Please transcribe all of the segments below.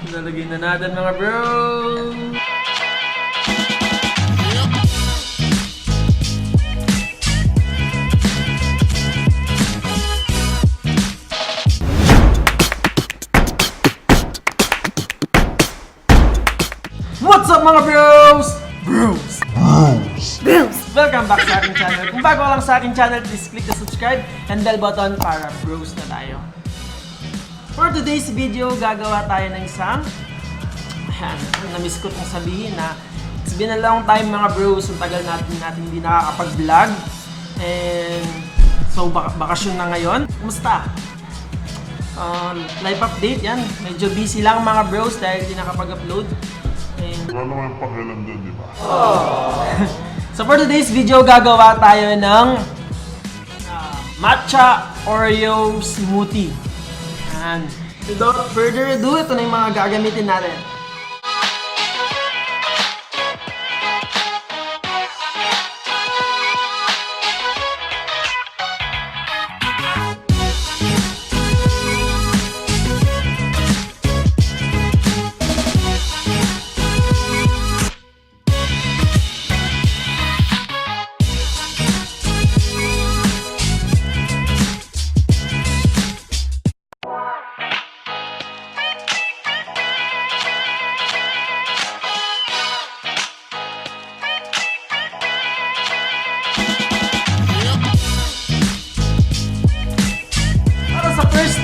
Lalagay na natin mga bro. What's up mga bros? Welcome back sa aking channel. Kung bago lang sa aking channel, please click the subscribe and bell button para bros na tayo. For today's video, gagawa tayo ng isang na-miss ko itong sabihin na it's been a long time mga bros. Ang tagal natin hindi nakakapag-vlog. And so bakasyon na ngayon. Kumusta? Life update yan. Medyo busy lang mga bros dahil hindi nakapag-upload. Wala naman yung pakialam dun, di ba? So for today's video, gagawa tayo ng Matcha Oreo smoothie. And without further ado, ito na yung mga gagamitin natin.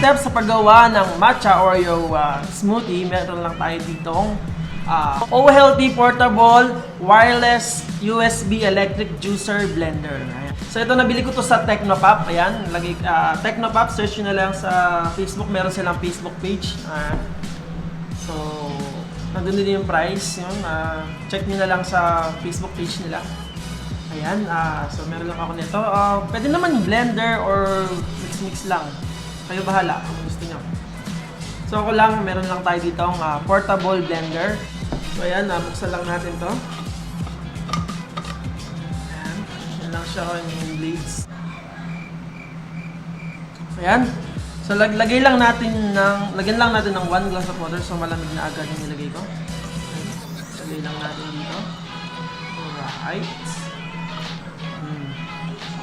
Step sa paggawa ng Matcha Oreo smoothie, meron lang tayo ditong healthy portable wireless USB electric juicer blender. Ayan. So ito, nabili ko to sa Technopop. Ayan, Technopop, search nyo na lang sa Facebook, meron silang Facebook page. So nandun din yung price, yun. Check nyo na lang sa Facebook page nila. Ayan, so meron lang ako nito. Pwede naman blender or mix lang. Kayo bahala kung gusto nyo. So ako lang, meron lang tayo dito ang portable blender. So ayan, buksan lang natin to. Ayan, yan lang siya yung blades. Ayan. So lagyan lang natin ng 1 glass of water. So malamig na agad yung nilagay ko. Ayan. Lagay lang natin dito. Alright.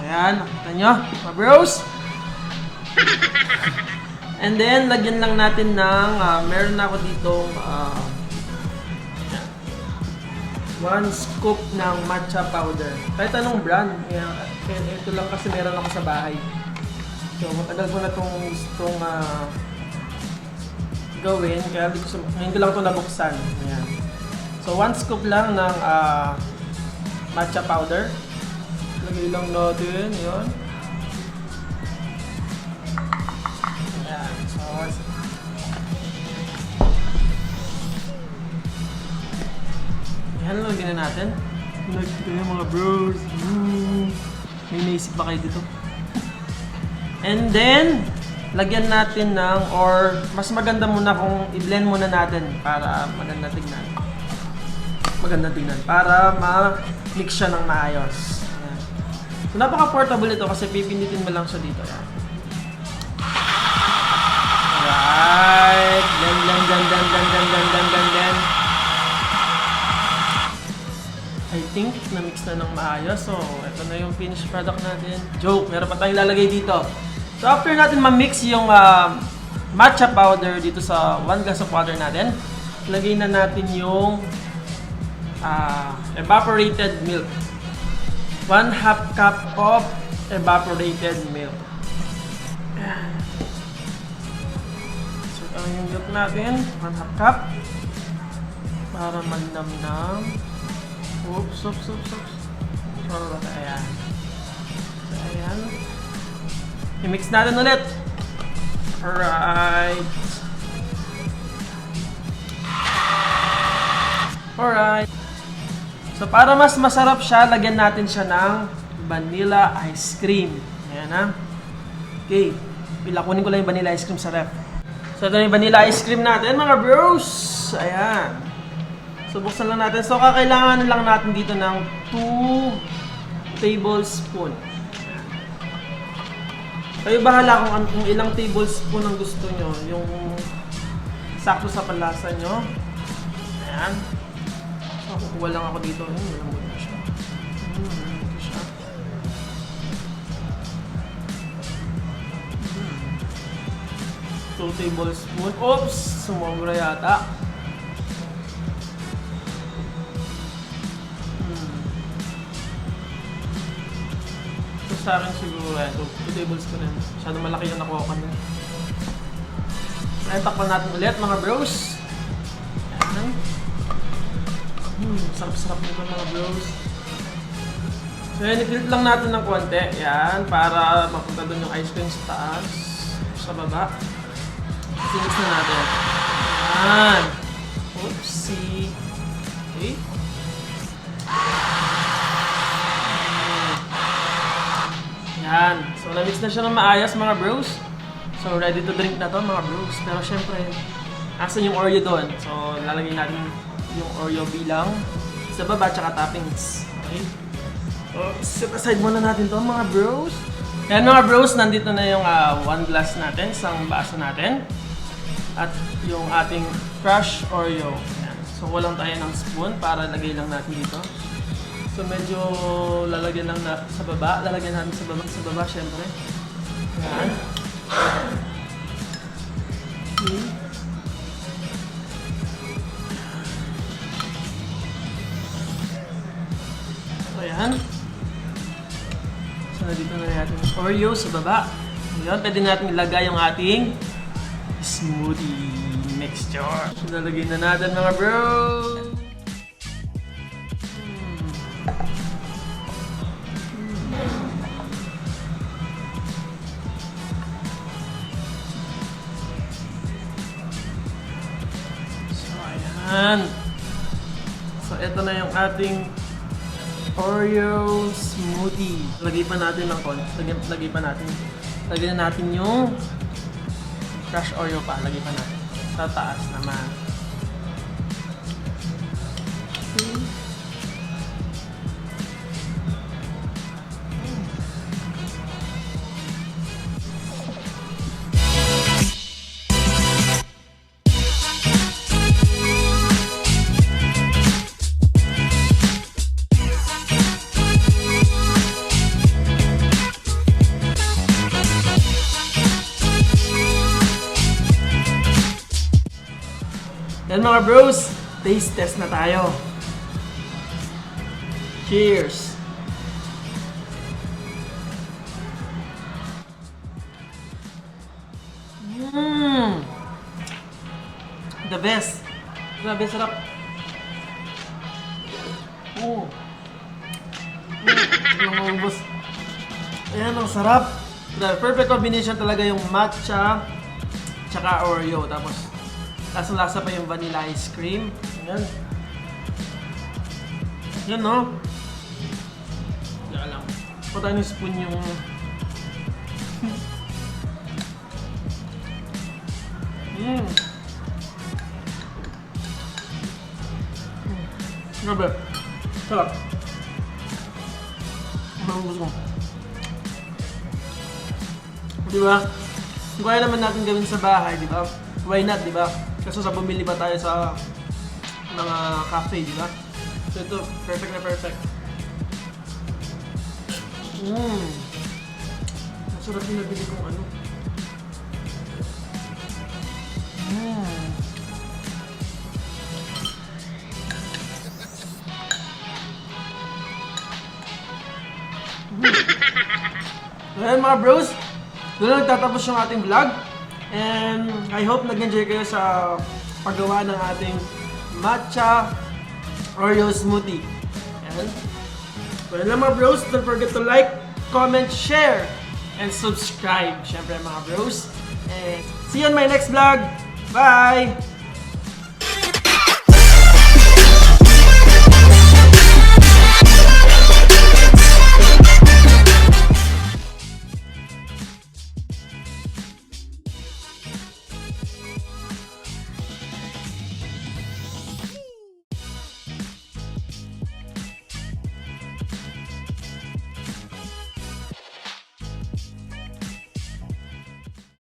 Ayan, nakita nyo, mga bros. And then, lagyan lang natin ng, meron na ako ditong 1 scoop ng matcha powder. Kahit anong brand. Ito lang kasi meron ako sa bahay. So, matagal ko na itong gustong gawin. Kaya ngayon ko lang ito nabuksan. Ayan. So, 1 scoop lang ng matcha powder. Lagay lang natin. Ayan. Yan lang, lagyan na natin. Ito yung mga bros. May naisip ba kayo dito? And then, lagyan natin ng, or mas maganda muna kung i-blend muna natin para maganda tignan. Para ma-mix siya ng maayos. Ayan. So, napaka-portable ito kasi pipinditin mo lang siya dito. Ayan. Alright. Then. I think na-mix na ng maayos. So, ito na yung finished product natin. Joke, meron pa tayong lalagay dito. So, after natin ma-mix yung matcha powder dito sa 1 glass of water natin, lagay na natin yung evaporated milk. 1/2 cup of evaporated milk. So, ito yung milk natin. 1/2 cup. Para mandam-nam. Oops. So, ayan. So, ayan. I-mix natin ulit. Alright. So, para mas masarap siya, lagyan natin siya ng vanilla ice cream. Ayan ha. Okay. Kunin ko lang yung vanilla ice cream sa ref. So, ito yung vanilla ice cream natin, mga bros. Ayan. So, buksan lang natin. So, kakailangan lang natin dito ng 2 tablespoon. Kayo bahala kung ilang tablespoon ang gusto nyo. Yung sakto sa panlasa nyo. Ayan. So, kukuha lang ako dito. Malambot na siya. Malambot siya. 2 tablespoon. Oops! Sumobra yata. So, sa akin siguro, 2 tablespoon yan. Masyadong malaki yung nakuha ko niya. Ayan, takpan natin ulit mga bros. Ayan. Sarap-sarap nito mga bros. So yan, i-tilt lang natin ng konti. Ayan, para mapunta doon yung ice cream sa taas. Sa baba. Sinis na natin. Ayan. Oopsie. Okay. Ayan. So na-mix na siya ng maayos mga bros. So ready to drink na to mga bros. Pero syempre, asan yung Oreo doon? So lalagay natin yung Oreo bilang sa baba tsaka toppings. Okay? So set aside muna natin to mga bros. Ayan mga bros, nandito na yung 1 glass natin, isang baso natin. At yung ating crushed Oreo. Ayan. So walang tayo ng spoon para lagay lang natin dito. So medyo lalagyan lang na sa baba. Lalagyan natin sa baba syempre. Ayan. Okay. So ayan. So dito na natin yung Oreo sa baba. Ayan, pwede natin ilagay yung ating smoothie mixture. So lalagay na natin mga bro. So, ito na yung ating Oreo smoothie. Lagay pa natin ng konti. Lagyan natin yung crushed Oreo pa. Lagay pa natin. Sa taas naman. Okay. Yan mga bros, taste test na tayo. Cheers! The best! Grabe, sarap! Lumabos. Ayan, ang sarap! The perfect combination talaga yung matcha tsaka Oreo. Tapos lasang-lasa pa yung vanilla ice cream. Ayan. Yan, no? Wala lang. Pata ng spoon yung... Grabe. Sarap. Ang gusto mo. Diba? Kung kaya naman natin gawin sa bahay, diba? Why not, diba? Kasi sa bumili ba tayo sa mga cafe, di ba? So ito, perfect na perfect. Masarap yung nabili kong ano. Well mga bros, doon nagtatapos yung ating vlog. And I hope nag-enjoy kayo sa paggawa ng ating matcha Oreo smoothie. And well lang mga bros, don't forget to like, comment, share, and subscribe. Syempre mga bros. And see you on my next vlog. Bye!